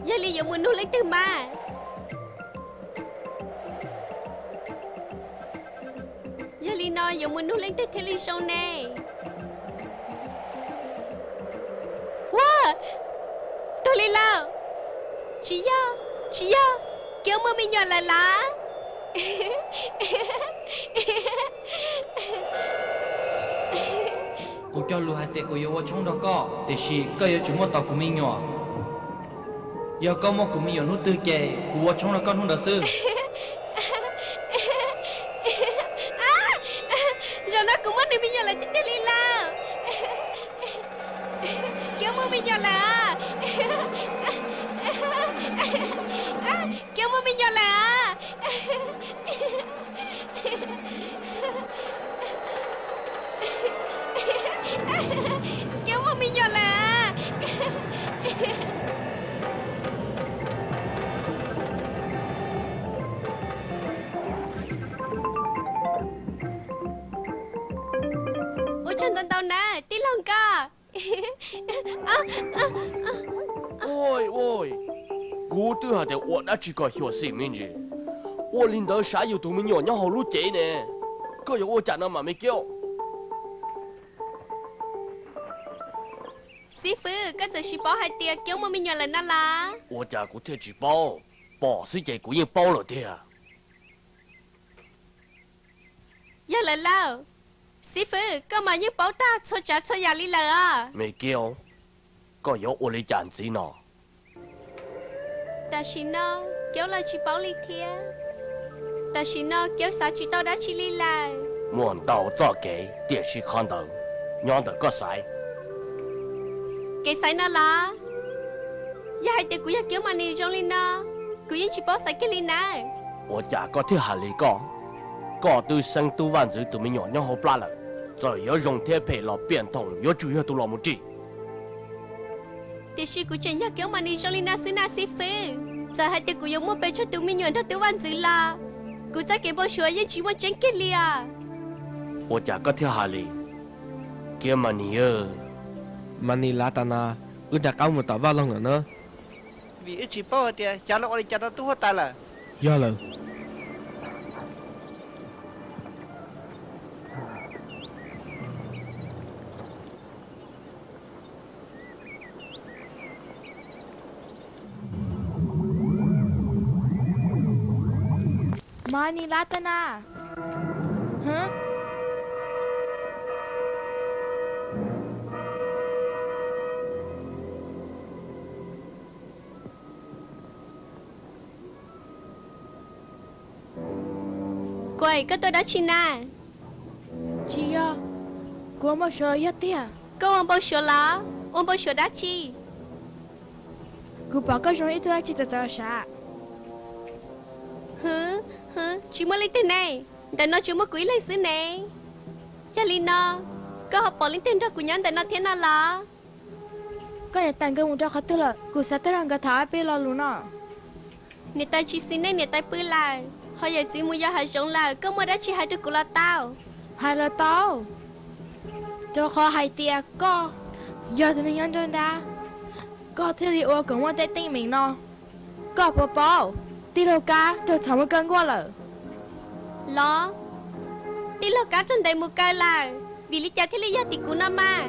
Giờ li dùng muốn nuôi lấy từ mà. Giờ li nói dùng muốn nuôi lấy từ thế li sâu nè. Wow, tôi li lao. Chị ya, kéo mơ mình nhỏ lại lá. Cô cho lưu hai tệ của yêu trong đó có để xí có yêu chúng một tàu của mình nhỏ yêu có một của mình nhỏ nút tư kề của trong đó con không được sư Rồi nó cũng mất đi mình nhỏ lại tích li lao. Kéo mơ mình nhỏ lại. Kéo mơ mình nhỏ lại. Kéo mơ mình nhỏ lại. Ôi chân tân tao nè, tí lòng ca. Ôi ôi, cô tư hà để 我đã chỉ có hiểu sinh命gì. 我领导啥有同名鸟鸟好路贼呢，可有我讲的嘛没叫。 Sĩ Phu, có giờ sĩ bỏ hai tia kéo mơ mình nhỏ lại nà là. 我家古贴纸包，包是这古人包了的啊。 Giờ lại lao. Sĩ Phu, có mà như bảo ta cho trả cho nhà lý là à. 没叫，可有我的样子呢。 Ta sĩ nó, kéo là chỉ bảo lý thia. Ta sĩ nó, kéo xa chỉ tao đã chỉ lý là. 摸到早给电视看到，养的个啥？ Cái sai nó là. Giờ hai tia của nhà kéo mà nì trong lý nó. Của yên chỉ bảo sai cái lý nà. 我家个贴下来讲，个对生都万子都没鸟鸟好不啦了，再要用贴配了变通，要主要都老母鸡。 Tia sĩ của chân nhà kéo mà nì trong lý nà xứ nà Sĩ Phu. Giờ hai tia của yêu mua bê cho tụi mình nhuận cho tụi văn dữ là. Của cha cái bó sửa yên chỉ muốn tránh cái lý à. 我家个贴下来，给嘛你儿。 Manila tana udah kau mau tahu long nữa Vì chỉ bảo thì chả lo đi chả nó tu hết ta là do là Manila tana hả Quầy, có tôi đã chi nà. chị à cô mà sợ hết tia Cô ông bố sửa lá. Ông bố sửa đã chi. cô bảo cái giống ít thôi chị ta sao Hứ, chỉ mới lấy tên này. Để nó chỉ mới quý lấy xứ này. Chà lý nó. Có học bỏ lên tên ra của nhắn để nó thế nào là. cái này tặng cái một trò khác tức là cô sẽ tới rằng cái tháo bé lo luôn à Nè ta chỉ xin này nè ta bư lại. Họ giờ chỉ mua hai giống là. Có mua đã chỉ hai đứa của là tao. hai là tao cho khó hai tia có giờ tụi mình ăn cho đã có thế thì ô cũng muốn tới tên mình nó có bảo đi đâu cả cho thằng mới cân qua rồi Lo. Tí lo cá trong đầy một cây là. Vì lý cha thế lý gia tỷ của nó mà.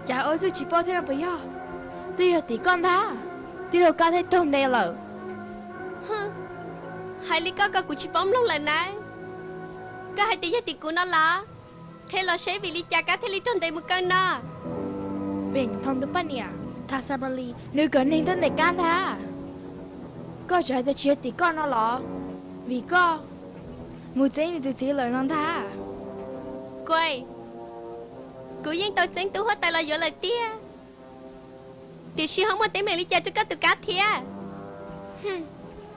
chả ơi tôi chỉ bảo thế là bây giờ tôi giờ tí con ta đi đâu cả thấy trong đây rồi Hừ. Hai lý có của chị bóng lòng lại này. Có hai tỷ gia tỷ của nó là. Thế lo sẽ vì lý cha cá thế lý trong đầy một cây nó. Bình thông tụi bạn nè, thà sao mà li, nếu cần nên tên để can thà. Có trái tới chia tí con nó lọ, vì có một giây thì tự chỉ lời non thà. Quay. Cô yên tao chánh tú hết tay là dỗ lời tia. Thì sư không có tế mẹ lý cha cho các tụi cá thia.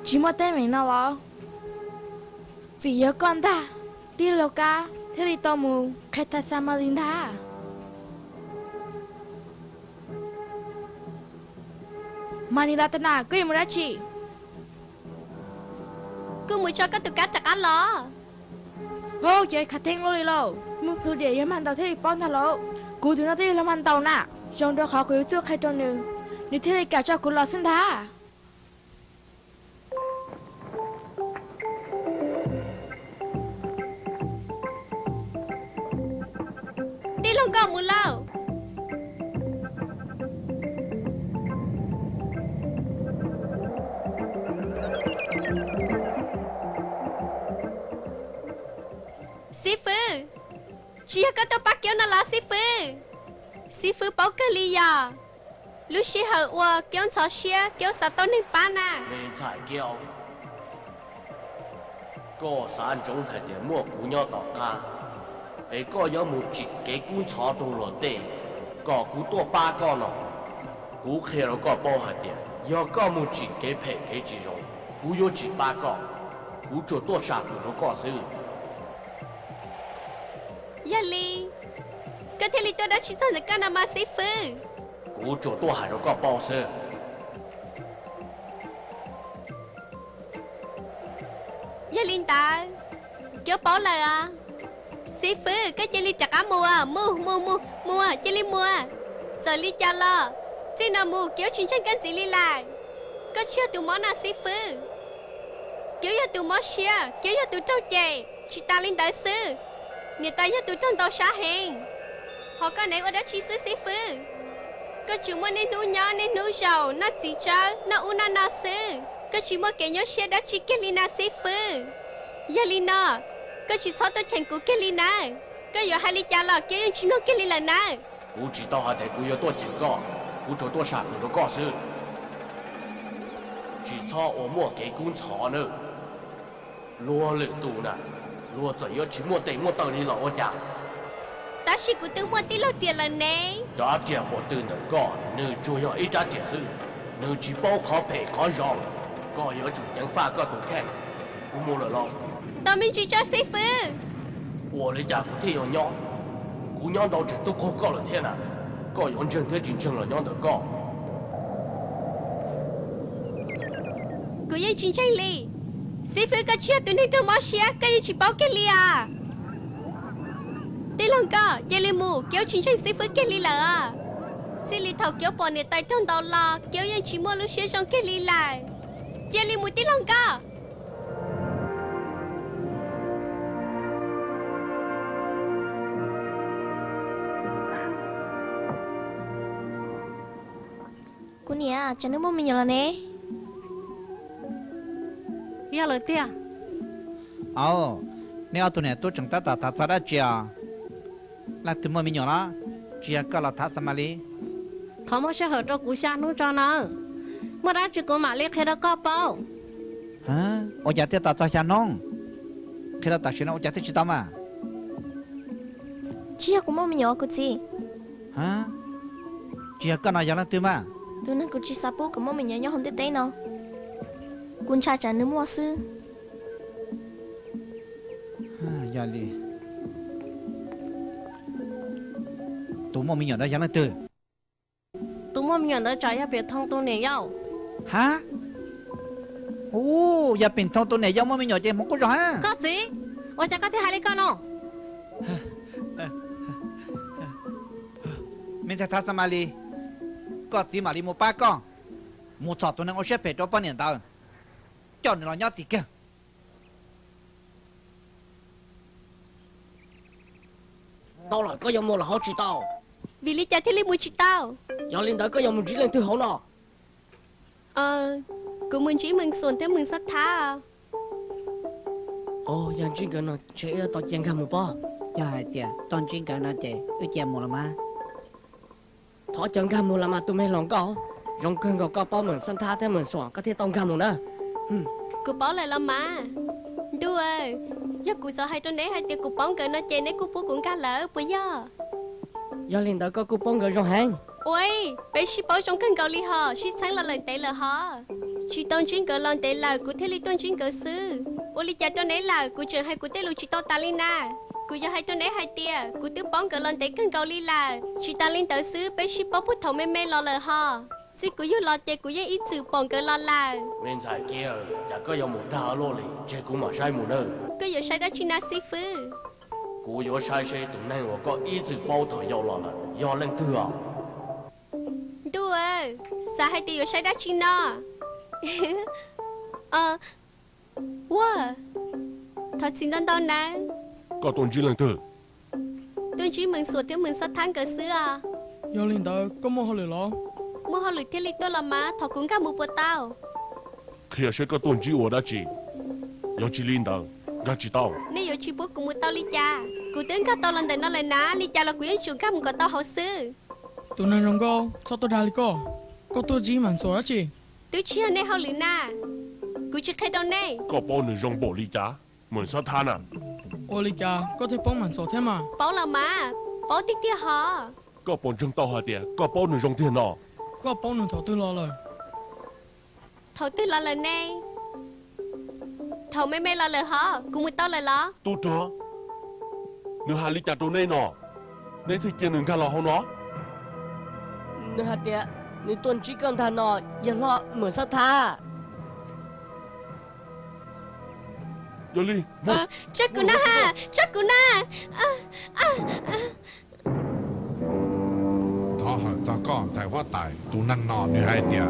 Chỉ một tên mình nó lọ, vì nhớ con ta, đi lâu ca, thế thì tao mù, khai thà sao mà linh thà. Manila tana, có gì mà đã chị? Cứ muốn cho các tụi cá chặt ăn lọ. Ô, chị khát thêm luôn đi lâu. Một phụ đề yếm hàn tàu thế thì bón thà lộ. Cú tụi nó thế là hàn tàu nè. Trong đó khó khuyến trước hay cho nữ. 你听你搞叫古老生他。đi lòng cò mù lâu sư phụ chỉ có tôi bắt kéo nó là sư phụ bảo cái lý do lúc sĩ hậu ua kéo chó xe kéo sao tôi nên bán à 你才叫，个山中系点莫古鸟大家，而个有冇自己观察到落地，个古多八个咯，古起了个包系点，有个冇自己陪佢之中，古有几八个，古做多杀父了个手， Yali có thể lý tôi đã chỉ cho được cái nào mà sư phụ 古做多系了个包手， Yali ta kéo bỏ lại à sư phụ cái chơi lý chặt á mua chơi lý mua giờ lý cha lo chỉ nào mua kéo chính chân cái gì lý lại có chưa tụi món nào sư phụ kéo cho tụi món xia kéo cho tụi trâu chè chỉ ta lên đại sư người ta cho tụi trong tàu xã hình họ có này ở đó chỉ sư phụ có chúng muốn nên nuôi nhỏ nên nuôi giàu nó chỉ cho nó una nó sư có chỉ muốn kể nhớ xe đã chỉ cái lina sư phụ giờ lina có chỉ sáu tôi thành của cái lina có giờ hai ly cha là cái những chim nó cái lina nè 古知道系地古有多警告，古做多杀父了个手，只操我莫给观察呢，罗了度呢，罗怎样去莫对莫道理老我家。 ta chỉ của tôi muốn tí lâu tiền là nè đã tiền một từ nữa có nữ chủ yếu ít ra tiền sự nữ chỉ bao khó phải khó rong có yếu chủ nhân pha có tụ khen cũng mua了 tao mình chỉ cho sư phụ 我的家不太有鸟姑娘到这都可高了天呐高用真的真正了娘的高 của yên chính tranh lì sư phụ có chia tụi nên trong máu xé cái gì chỉ bảo cái lì à tí lòng cả chơi lì mù kéo chính tranh sư phụ cái lì là à chỉ lì thầu kéo bỏ nè tay trong đầu là kéo yên chỉ mua lúc xé xong cái lì lại chơi lì mù tí lòng cả cô nè chẳng nước mình nhiều là nè Giờ lời tia nếu tụi này tôi chẳng ta ta ra chia là tụi mình nhỏ đó chia cái là thắt sao đi thọ mà sẽ hở cho cú sa nú cho nó mà đã chỉ có mà liếc hay đó có bao hả ở nhà tiết ta cho nông khi đó ta xin ở nhà tiết chỉ tao mà chia của mình nhỏ cô chị hả chia cái nào giờ là tụi mà tụi nó cô chị sapu của mình nhỏ nhỏ không tết nó quân cha chẳng nước mua sư giờ đi tụi mình nhỏ đó giờ là tụi tụi mình nhận được trái biệt thông tôi này nhau hả ô giờ bình thường tụi này giống mình nhỏ chơi không có rõ ha có gì ôi chắc có thể hai lấy con không mình sẽ thắt sao đi có tí mà đi mua ba con mua sọt tụi nó có xếp cho bao nhiêu tao cho nó nhát thì kia到了个有冇了好知道 vì lý cha thế lý mù chỉ tao 有领导个有冇只能最好呢 của mình chỉ mình xuân thế mình sát thá à 哦杨这个呢这要到健康冇吧 cho hai tia toàn chuyên cả nó trẻ ư chè một là má ถอจังกัน冇啦嘛都没lòng高用更个个包门生他的门爽个贴当กัน冇呢 của bảo lại là má đua giờ của cho hai trong đấy hai tiệc của bóng cỡ nó chơi đấy của phú cũng cá lỡ bây giờ 有领导个个帮个用行 ôi bé ship bảo trong cơn gạo li hò ship sáng là lần tệ là hò chỉ tông chuyên cỡ lần tệ là của thế lý tôn chuyên cỡ sư ô li cha trong đấy là của trường hay của tê lu chỉ tao ta linh na của giờ hai trong đấy hai tia của tứ bóng cỡ lần tệ cơn gạo li là chỉ ta linh tờ sư bé ship bảo phút thầu mê mê lo lời hò chỉ của yêu lo chơi của yêu ít sự bóng cỡ lo là 明才叫这个有冇大落嚟这个嘛晒冇呢 cứ giờ sai đó chỉ na sư phụ 古有晒晒都能我个一直包头要落了要能对啊 đua Sa hai tiêu sai đá chi nó. Wow. Thật xin đón đón nè. Có tôn chỉ lần thử. Tôi chỉ mừng sủa tiếng mừng sát tháng cờ xưa à. Yo linh tờ có mua hồi lo. Mua họ lụt thiết lý tôi là má, thọ cũng cả mua bột tao. Khi sẽ có tôn chỉ của đã chỉ. Yo chỉ linh đạo, gã chỉ tao. Nếu yo chỉ bố cũng mua tao lý cha. Cụ tướng cả tao lần đời nó lại ná, lý cha là quyến chủ cả một cái tao hậu sư. Tụi này rong go, sao tôi đào co? Có tôi chỉ màn số đó chị. Tôi chỉ ở đây hậu lý na. Cụ chỉ khai đâu này. Có bao nhiêu rong bộ lý giá, muốn sát than à? Ô lý cha, có thể bóng màn số thế mà. Bảo là má, bảo tiếc tiếc họ. Có bao nhiêu tao hả tiệt, có bao nhiêu rong tiền nọ. Có bóng nửa thầu tôi lo rồi. Thầu tư lo lời này. Thầu mê lo lời họ, cũng mua tao lời lo. Tu cho. Nếu hà lý giá đồ này nọ, nên thì kia đừng cả lo không nó. Nửa hạt tiệt, nếu tuần chỉ cần thà nọ, giờ lo mở sát tha. Yo li, mua. Chắc cụ na ha, chắc cụ na. Thọ hở cho con tại hoa tại tu năng nọ như hai tia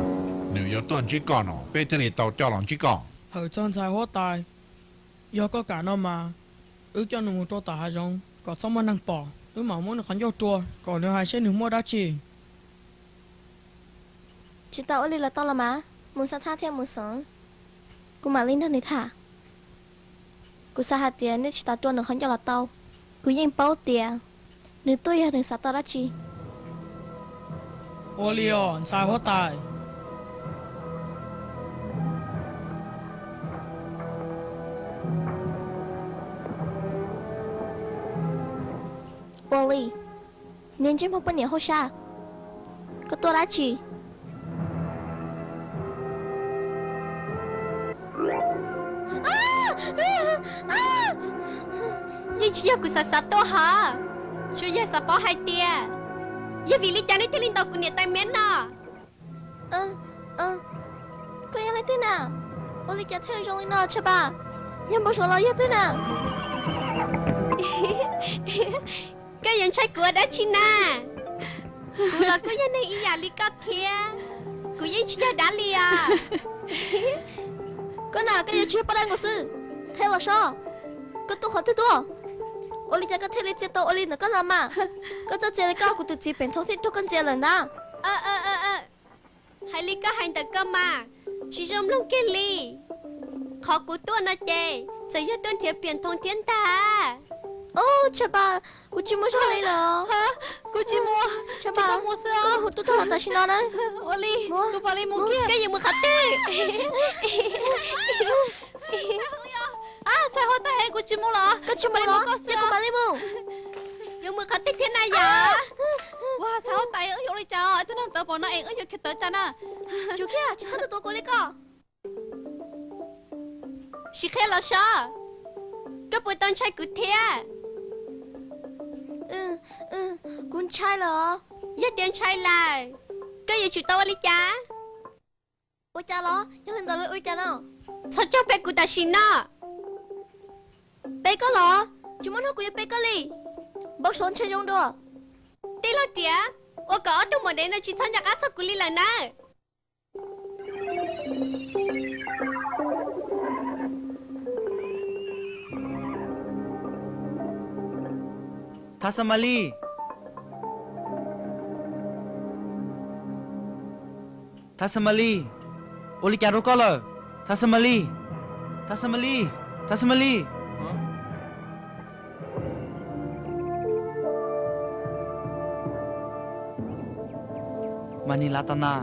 nếu có tuần chỉ con nọ bây giờ thì tàu cho lòng chỉ con Hở chân dài hóa tài. Do có cả nó mà. Cho nó một trò tả hai rong. Có xong mà năng bỏ. Mà muốn nó khăn vô trùa. Còn nếu hai sẽ nửa mua đá chỉ. Chỉ tao ở đây là tao là má. Muốn sát tha theo muốn sống. Cô mà linh thân này thả. Cô sa hạt tiền nên chỉ tao trôn được khăn cho là tao. Cô yên bao tiền. Nếu tôi đừng sát tao đá chỉ. Ô lý dài hóa tài. Oli, nên chỉ một bên nhà hô sa. Có tôi đá chỉ. Như chỉ có sát sát tôi hả? Chú giờ sát bảo hai tia. Giờ vì lý cha này thì linh tao cũng nhiệt tay miến nọ. Cô yên lại thế nào? Oli cha theo dòng linh nọ chứ bà. Nhưng bao số lo yên thế nào? Cái dân trai của đã chi na. Cụ là cô dân này ý nhà lý cắt thia. Cụ dân chỉ cho đá lì à. Cô nào cái dân chưa bắt đầu ngồi sư. Theo là sao? Cô tu hỏi thế tu. Oli cha có theo lý chế tàu Oli nó có làm mà. Có cho chế lý cao của tụi chị bền thấu thích cho con chế lần đó. Hai lý có hành tờ cơ mà. Chỉ trong lúc cái lì. Khó của tôi nó chê. Giờ giờ tôi thiệp biển thông thiên ta. Cha bà, cô chỉ mua cho đây là. Hả? Cô chỉ mua. Cha bà, cô mua cô sao? mua tôi thằng ta xin nó đấy. Oli, cô bảo đi mua kia. Cái gì mà khát tê. Sao hôm nay cô chỉ mua là? Cô chỉ mua đó, chứ cô bảo đi mua. Nhưng mà khát tê thế này vậy? Wow, sao hôm nay ở chỗ này chờ, tôi đang tớ bỏ nó ở chỗ kia tới chân à. Chú kia, chị sao tôi cô lấy co? Chị khai là sao? Cái buổi tân trai cứ thế. Con trai là. Giờ tiền trai là. Cái gì chủ tao lý cha? Ôi cha nó, nhớ lên tao lấy ôi cha nó. Sao cho bé của ta xin nó? Bé có lọ, chú muốn học của bé có lì. Bác sống chơi trong đó. Tí lo tía. Ôi có tôi muốn đến nó chỉ sang nhạc ác sao của lý là nè. Thasamali. Thasamali. Oli cha có lờ. Thasamali. Thasamali. Thasamali. Manilatana.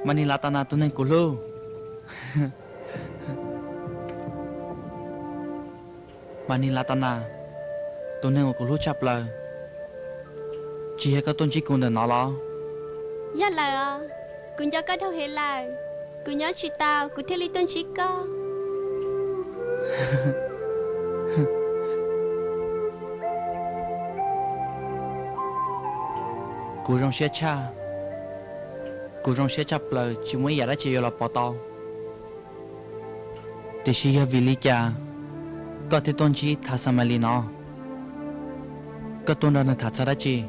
Manilatana tu neng kulu. Manilatana. Tôi nên có lúc chập lời chỉ hay có tôn chỉ cùng để nó lo Dạ là cứ nhớ cái đâu hết là cứ nhớ chị tao cứ theo lý tôn chỉ có Cô rong xe cha Cô rong xe chập lời chỉ muốn giả đã chỉ là bỏ tao Để chỉ vì lý cha có thể tôn chỉ thả sa mà lý nó có tôn ra nên thả sa đã chỉ